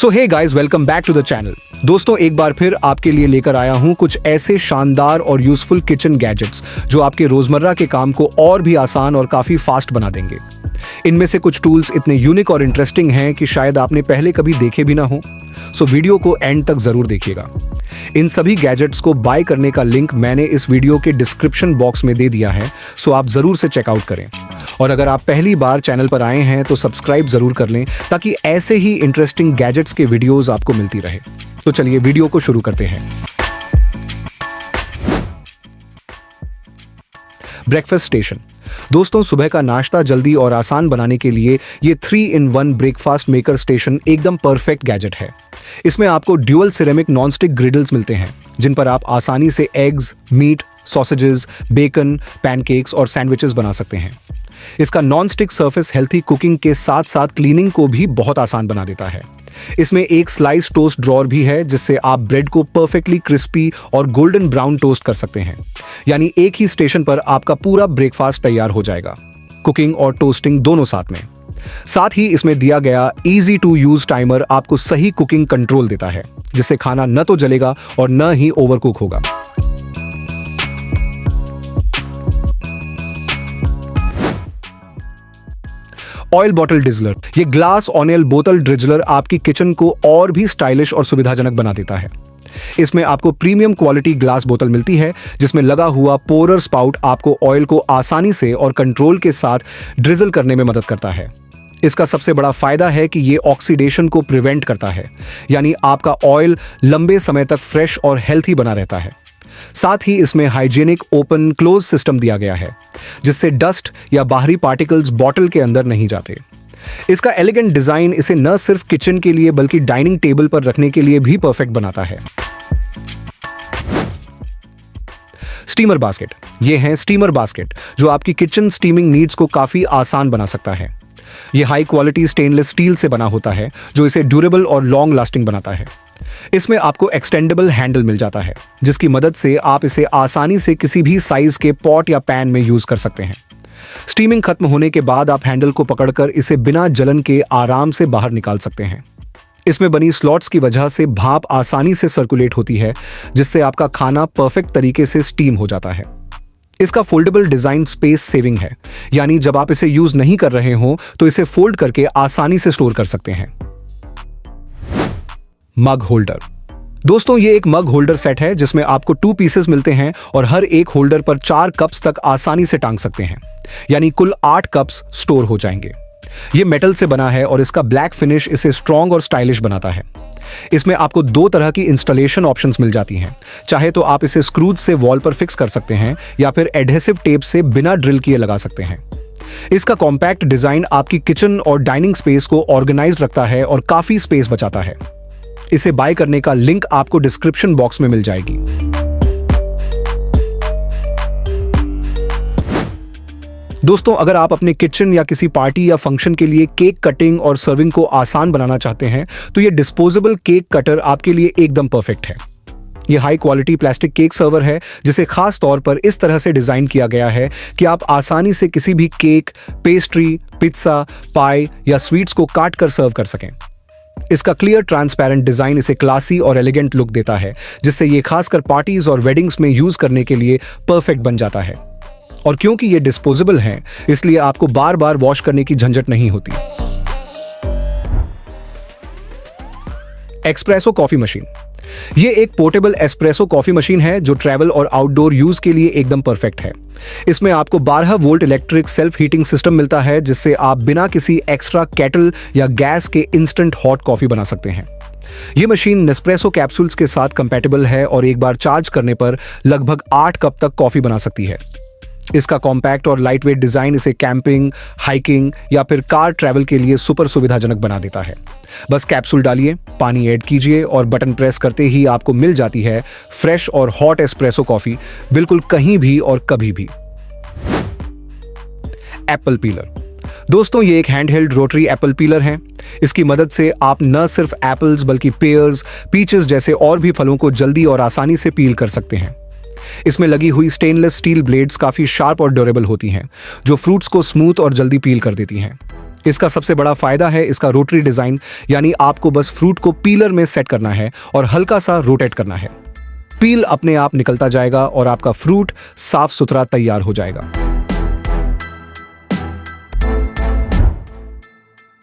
So hey guys, welcome back to the channel. दोस्तों, एक बार फिर आपके लिए लेकर आया हूं कुछ ऐसे शानदार और यूजफुल किचन गैजेट्स जो आपके रोजमर्रा के काम को और भी आसान और काफी फास्ट बना देंगे। इनमें से कुछ टूल्स इतने यूनिक और इंटरेस्टिंग हैं कि शायद आपने पहले कभी देखे भी ना हो। सो वीडियो को एंड तक जरूर देखिएगा। इन सभी गैजेट्स को बाय करने का लिंक मैंने इस वीडियो के डिस्क्रिप्शन बॉक्स में दे दिया है, सो आप जरूर से चेकआउट करें। और अगर आप पहली बार चैनल पर आए हैं तो सब्सक्राइब जरूर कर लें ताकि ऐसे ही इंटरेस्टिंग गैजेट्स के वीडियोस आपको मिलती रहे। तो चलिए वीडियो को शुरू करते हैं। Breakfast station. दोस्तों, सुबह का नाश्ता जल्दी और आसान बनाने के लिए ये 3-in-1 ब्रेकफास्ट मेकर स्टेशन एकदम परफेक्ट गैजेट है। इसमें आपको ड्यूअल सिरेमिक नॉनस्टिक ग्रिडल्स मिलते हैं जिन पर आप आसानी से eggs, meat, sausages, bacon, pancakes और सैंडविचेस बना सकते हैं। इसका non stick surface healthy cooking के साथ साथ क्लीनिंग को भी बहुत आसान बना देता है। इसमें एक स्लाइस टोस्ट ड्रॉअर भी है जिससे आप ब्रेड को परफेक्टली क्रिस्पी और गोल्डन ब्राउन टोस्ट कर सकते हैं। यानी एक ही स्टेशन पर आपका पूरा ब्रेकफास्ट तैयार हो जाएगा, कुकिंग और टोस्टिंग दोनों साथ में। साथ ही इसमें दिया गया इजी टू यूज टाइमर आपको सही कुकिंग कंट्रोल देता है, जिससे खाना न तो जलेगा और न ही ओवरकुक होगा। Oil bottle drizzler. ये ग्लास ऑनियल बोतल ड्रिजलर आपकी किचन को और भी स्टाइलिश और सुविधाजनक बना देता है। इसमें आपको प्रीमियम क्वालिटी ग्लास बोतल मिलती है जिसमें लगा हुआ पोरर स्पाउट आपको ऑयल को आसानी से और कंट्रोल के साथ ड्रिजल करने में मदद करता है। इसका सबसे बड़ा फायदा है कि ये ऑक्सीडेशन को प्रिवेंट करता है, यानी आपका ऑयल लंबे समय तक फ्रेश और हेल्थी बना रहता है। साथ ही इसमें हाइजीनिक ओपन क्लोज सिस्टम दिया गया है जिससे डस्ट या बाहरी पार्टिकल्स बॉटल के अंदर नहीं जाते। इसका एलिगेंट डिजाइन इसे न सिर्फ किचन के लिए बल्कि डाइनिंग टेबल पर रखने के लिए भी परफेक्ट बनाता है। Steamer basket. ये हैं स्टीमर बास्केट जो आपकी किचन स्टीमिंग नीड्स को काफी आसान बना सकता है। यह हाई क्वालिटी स्टेनलेस स्टील से बना होता है जो इसे ड्यूरेबल और लॉन्ग लास्टिंग बनाता है। इसमें आपको एक्सटेंडेबल हैंडल मिल जाता है जिसकी मदद से आप इसे आसानी से किसी भी साइज के पॉट या पैन में यूज कर सकते हैं। स्टीमिंग खत्म होने के बाद आप हैंडल को पकड़कर इसे बिना जलन के आराम से बाहर निकाल सकते हैं। इसमें बनी स्लॉट्स की वजह से भाप आसानी से सर्कुलेट होती है जिससे आपका खाना परफेक्ट तरीके से स्टीम हो जाता है। इसका फोल्डेबल डिजाइन स्पेस सेविंग है, यानी जब आप इसे यूज नहीं कर रहे हो तो इसे फोल्ड करके आसानी से स्टोर कर सकते हैं। मग होल्डर। दोस्तों, ये एक मग होल्डर सेट है जिसमें आपको 2 पीसेस मिलते हैं और हर एक होल्डर पर 4 कप्स तक आसानी से टांग सकते हैं, यानी कुल 8 कप्स स्टोर हो जाएंगे। ये मेटल से बना है और इसका ब्लैक फिनिश इसे स्ट्रॉन्ग और स्टाइलिश बनाता है। इसमें आपको 2 तरह की इंस्टॉलेशन ऑप्शंस मिल जाती हैं। चाहे तो आप इसे स्क्रूज से वॉल पर फिक्स कर सकते हैं या फिर एडहेसिव टेप से बिना ड्रिल किए लगा सकते हैं। इसका कॉम्पैक्ट डिजाइन आपकी किचन और डाइनिंग स्पेस को ऑर्गेनाइज्ड रखता है और काफी स्पेस बचाता है। इसे बाय करने का लिंक आपको डिस्क्रिप्शन बॉक्स में मिल जाएगी। दोस्तों, अगर आप अपने किचन या किसी पार्टी या फंक्शन के लिए केक कटिंग और सर्विंग को आसान बनाना चाहते हैं तो ये डिस्पोजेबल केक कटर आपके लिए एकदम परफेक्ट है। ये high quality plastic cake server है जिसे खास तौर पर इस तरह से डिजाइन किया गया है कि आप आसानी से किसी भी केक, पेस्ट्री, पिज्जा, पाई या स्वीट्स को काट कर सर्व कर सकें। इसका क्लियर ट्रांसपेरेंट डिजाइन इसे क्लासी और एलिगेंट लुक देता है जिससे ये खासकर पार्टीज और वेडिंग्स में यूज करने के लिए परफेक्ट बन जाता है। और क्योंकि ये डिस्पोजेबल हैं, इसलिए आपको बार बार वॉश करने की झंझट नहीं होती। Espresso coffee machine. ये एक पोर्टेबल एस्प्रेसो कॉफी मशीन है जो ट्रैवल और आउटडोर यूज के लिए एकदम परफेक्ट है। इसमें आपको 12 volt electric self heating system मिलता है जिससे आप बिना किसी एक्स्ट्रा केटल या गैस के इंस्टेंट हॉट कॉफी बना सकते हैं। ये मशीन नेस्प्रेसो कैप्सूल्स के साथ कंपैटिबल है और एक बार चार्ज करने पर लगभग 8 कप तक कॉफी बना सकती है। इसका कॉम्पैक्ट और लाइटवेट डिजाइन इसे कैंपिंग, हाइकिंग या फिर कार ट्रैवल के लिए सुपर सुविधाजनक बना देता है। बस कैप्सूल डालिए, पानी ऐड कीजिए और बटन प्रेस करते ही आपको मिल जाती है फ्रेश और हॉट एस्प्रेसो कॉफी, बिल्कुल कहीं भी और कभी भी। Apple pillar. दोस्तों, ये एक हैंडहेल्ड रोटरी एप्पल पीलर है। इसकी मदद से आप न सिर्फ एप्पल्स बल्कि पेयर्स, पीचेस जैसे और भी फलों को जल्दी और आसानी से पील कर सकते हैं। इसमें लगी हुई स्टेनलेस स्टील ब्लेड्स काफी शार्प और ड्यूरेबल होती हैं जो फ्रूट्स को स्मूथ और जल्दी पील कर देती हैं। इसका सबसे बड़ा फायदा है इसका रोटरी डिजाइन, यानी आपको बस फ्रूट को पीलर में सेट करना है और हल्का सा रोटेट करना है। पील अपने आप निकलता जाएगा और आपका फ्रूट साफ सुथरा तैयार हो जाएगा।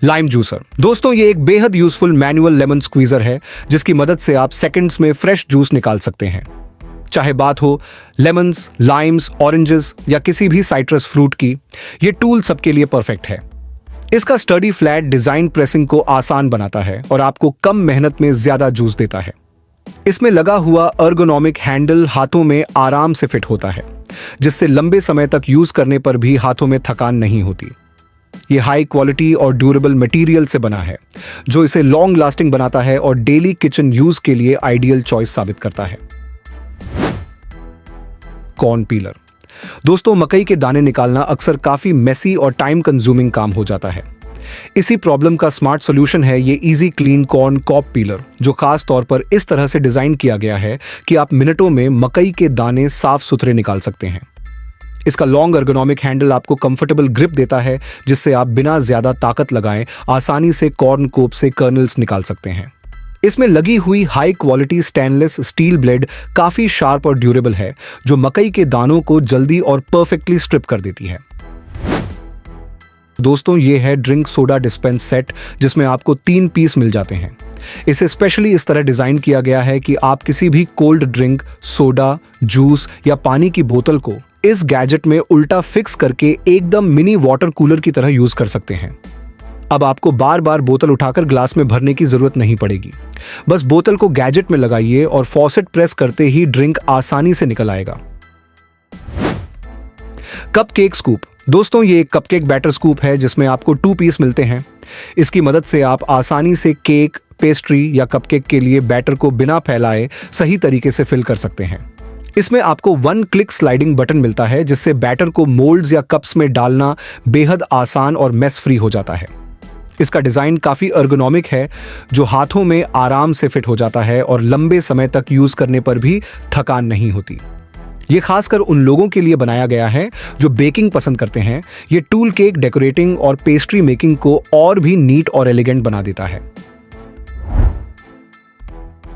लाइम जूसर, दोस्तों ये एक बेहद यूजफुल मैनुअल लेमन स्क्वीजर है जिसकी मदद से आप सेकंड्स में फ्रेश जूस निकाल सकते हैं। चाहे बात हो लेमन्स, लाइम्स, ऑरेंजेस या किसी भी साइट्रस फ्रूट की, ये टूल सबके लिए परफेक्ट है। इसका स्टडी फ्लैट डिजाइन प्रेसिंग को आसान बनाता है और आपको कम मेहनत में ज्यादा जूस देता है। इसमें लगा हुआ एर्गोनॉमिक हैंडल हाथों में आराम से फिट होता है, जिससे लंबे समय तक यूज करने पर भी हाथों में थकान नहीं होती। ये हाई क्वालिटी और ड्यूरेबल मटेरियल से बना है, जो इसे लॉन्ग लास्टिंग बनाता है और डेली किचन यूज के लिए आइडियल चॉइस साबित करता है। कॉर्न पीलर, दोस्तों मकई के दाने निकालना अक्सर काफी मेसी और टाइम कंज्यूमिंग काम हो जाता है। इसी प्रॉब्लम का स्मार्ट सॉल्यूशन है ये easy clean corn cob peeler, जो खास तौर पर इस तरह से डिजाइन किया गया है कि आप मिनटों में मकई के दाने साफ सुथरे निकाल सकते हैं। इसका लॉन्ग एर्गोनॉमिक हैंडल आपको कंफर्टेबल ग्रिप देता है, जिससे आप बिना ज्यादा ताकत लगाए आसानी से कॉर्न कोब से कर्नल्स निकाल सकते हैं। इसमें लगी हुई high quality stainless steel blade काफी शार्प और ड्यूरेबल है, जो मकई के दानों को जल्दी और परफेक्टली स्ट्रिप कर देती है। दोस्तों ये है ड्रिंक सोडा डिस्पेंस सेट, जिसमें आपको 3 पीस मिल जाते हैं। इसे स्पेशली इस तरह डिजाइन किया गया है कि आप किसी भी कोल्ड ड्रिंक, सोडा, जूस या पानी की बोतल को इस गैजेट में उल्टा फिक्स करके एकदम मिनी वाटर कूलर की तरह यूज कर सकते हैं। अब आपको बार बार बोतल उठाकर ग्लास में भरने की जरूरत नहीं पड़ेगी। बस बोतल को गैजेट में लगाइए और फॉसेट प्रेस करते ही ड्रिंक आसानी से निकल आएगा। कपकेक स्कूप, दोस्तों ये एक कपकेक बैटर स्कूप है जिसमें आपको 2 पीस मिलते हैं। इसकी मदद से आप आसानी से केक, पेस्ट्री या कपकेक के लिए बैटर को बिना फैलाए सही तरीके से फिल कर सकते हैं। इसमें आपको 1 क्लिक स्लाइडिंग बटन मिलता है, जिससे बैटर को मोल्ड्स या कप्स में डालना बेहद आसान और मेस फ्री हो जाता है। इसका डिजाइन काफी एर्गोनॉमिक है, जो हाथों में आराम से फिट हो जाता है और लंबे समय तक यूज करने पर भी थकान नहीं होती। ये खासकर उन लोगों के लिए बनाया गया है जो बेकिंग पसंद करते हैं। ये टूल केक डेकोरेटिंग और पेस्ट्री मेकिंग को और भी नीट और एलिगेंट बना देता है।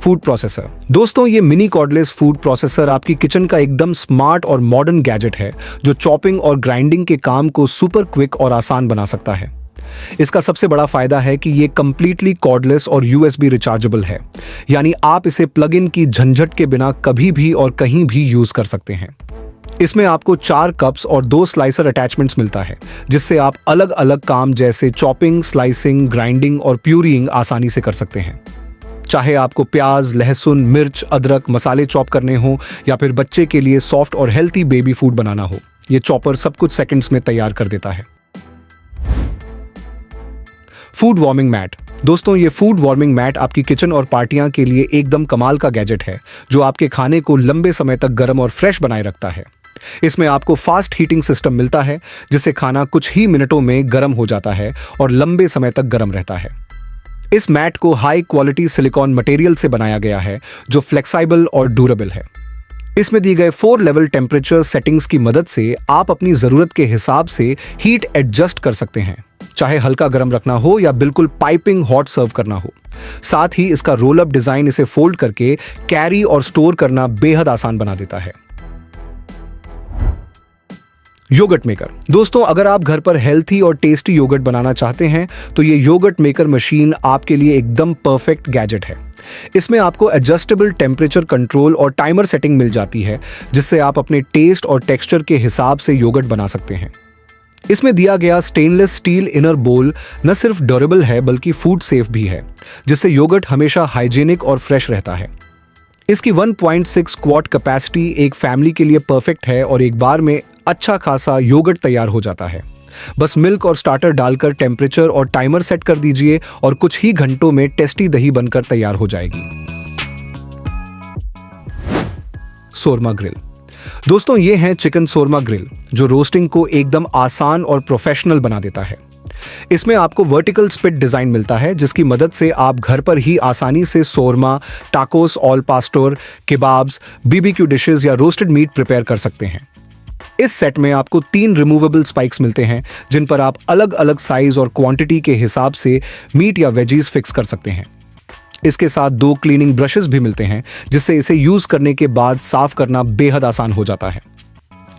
फूड प्रोसेसर, दोस्तों ये मिनी कॉर्डलेस फूड प्रोसेसर आपकी किचन का एकदम स्मार्ट और मॉडर्न गैजेट है, जो चॉपिंग और ग्राइंडिंग के काम को सुपर क्विक और आसान बना सकता है। इसका सबसे बड़ा फायदा है कि ये कंप्लीटली कॉर्डलेस और USB रिचार्जेबल है, यानी आप इसे प्लग इन की झंझट के बिना कभी भी और कहीं भी यूज कर सकते हैं। इसमें आपको 4 कप्स और 2 स्लाइसर अटैचमेंट्स मिलता है, जिससे आप अलग अलग काम जैसे चॉपिंग, स्लाइसिंग, ग्राइंडिंग और प्यूरिंग आसानी से कर सकते हैं। चाहे आपको प्याज, लहसुन, मिर्च, अदरक, मसाले चॉप करने हो या फिर बच्चे के लिए सॉफ्ट और हेल्थी बेबी फूड बनाना हो, ये चॉपर सब कुछ सेकंड्स में तैयार कर देता है। फूड वार्मिंग मैट, दोस्तों ये फूड वार्मिंग मैट आपकी किचन और पार्टियां के लिए एकदम कमाल का गैजेट है, जो आपके खाने को लंबे समय तक गर्म और फ्रेश बनाए रखता है। इसमें आपको फास्ट हीटिंग सिस्टम मिलता है, जिससे खाना कुछ ही मिनटों में गर्म हो जाता है और लंबे समय तक गर्म रहता है। इस मैट को हाई क्वालिटी सिलिकॉन मटेरियल से बनाया गया है, जो फ्लेक्सिबल और ड्यूरेबल है। इसमें दिए गए 4 लेवल टेम्परेचर सेटिंग्स की मदद से आप अपनी जरूरत के हिसाब से हीट एडजस्ट कर सकते हैं, चाहे हल्का गर्म रखना हो या बिल्कुल पाइपिंग हॉट सर्व करना हो। साथ ही इसका रोल अप डिजाइन इसे फोल्ड करके कैरी और स्टोर करना बेहद आसान बना देता है। योगर्ट मेकर, दोस्तों अगर आप घर पर हेल्थी और टेस्टी योगर्ट बनाना चाहते हैं तो ये योगर्ट मेकर मशीन आपके लिए एकदम परफेक्ट गैजेट है। इसमें आपको एडजस्टेबल टेम्परेचर कंट्रोल और टाइमर सेटिंग मिल जाती है, जिससे आप अपने टेस्ट और टेक्सचर के हिसाब से योगर्ट बना सकते हैं। इसमें दिया गया स्टेनलेस स्टील इनर बोल न सिर्फ ड्यूरेबल है बल्कि फूड सेफ भी है, जिससे योगर्ट हमेशा हाइजीनिक और फ्रेश रहता है। इसकी 1.6 क्वाट कैपेसिटी एक फैमिली के लिए परफेक्ट है और एक बार में अच्छा खासा योगर्ट तैयार हो जाता है। बस मिल्क और स्टार्टर डालकर टेम्परेचर और टाइमर सेट कर दीजिए और कुछ ही घंटों में टेस्टी दही बनकर तैयार हो जाएगी। शोरमा ग्रिल, दोस्तों ये है चिकन शोरमा ग्रिल, जो रोस्टिंग को एकदम आसान और प्रोफेशनल बना देता है। इसमें आपको वर्टिकल स्पिट डिजाइन मिलता है, जिसकी मदद से आप घर पर ही आसानी से shawarma, tacos al pastor, kebabs, BBQ dishes या रोस्टेड मीट प्रिपेयर कर सकते हैं। इस सेट में आपको 3 रिमूवेबल स्पाइक्स मिलते हैं जिन पर आप अलग अलग साइज और क्वांटिटी के हिसाब से मीट या वेजीज फिक्स कर सकते हैं। इसके साथ 2 क्लीनिंग ब्रशेस भी मिलते हैं जिससे इसे यूज करने के बाद साफ करना बेहद आसान हो जाता है।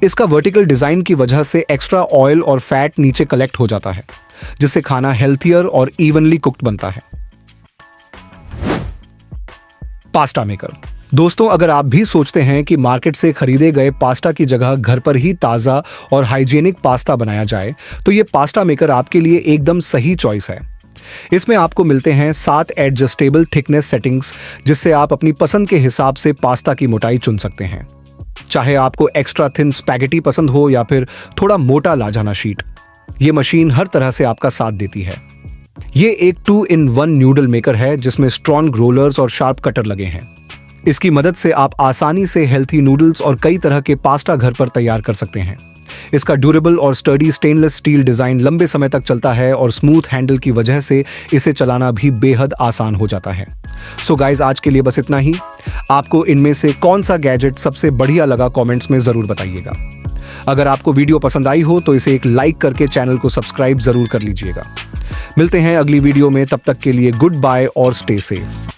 इसका वर्टिकल डिजाइन की वजह से एक्स्ट्रा ऑयल और फैट नीचे कलेक्ट हो जाता है जिससे खाना हेल्थियर और इवनली कुक्ड बनता है। Pasta maker. दोस्तों, अगर आप भी सोचते हैं कि मार्केट से खरीदे गए पास्ता की जगह घर पर ही ताज़ा और हाइजीनिक पास्ता बनाया जाए तो ये पास्ता मेकर आपके लिए एकदम सही चॉइस है। इसमें आपको मिलते हैं 7 एडजस्टेबल थिकनेस सेटिंग्स जिससे आप अपनी पसंद के हिसाब से पास्ता की मोटाई चुन सकते हैं। चाहे आपको एक्स्ट्रा थिन स्पैगेटी पसंद हो या फिर थोड़ा मोटा लाजाना शीट, ये मशीन हर तरह से आपका साथ देती है। ये एक 2-in-1 न्यूडल मेकर है जिसमें स्ट्रॉन्ग रोलर्स और शार्प कटर लगे हैं। इसकी मदद से आप आसानी से हेल्थी नूडल्स और कई तरह के पास्ता घर पर तैयार कर सकते हैं। इसका ड्यूरेबल और स्टर्डी स्टेनलेस स्टील डिजाइन लंबे समय तक चलता है और स्मूथ हैंडल की वजह से इसे चलाना भी बेहद आसान हो जाता है। सो गाइज, आज के लिए बस इतना ही। आपको इनमें से कौन सा गैजेट सबसे बढ़िया लगा कमेंट्स में जरूर बताइएगा। अगर आपको वीडियो पसंद आई हो तो इसे एक लाइक करके चैनल को सब्सक्राइब जरूर कर लीजिएगा। मिलते हैं अगली वीडियो में, तब तक के लिए गुड बाय और स्टे सेफ।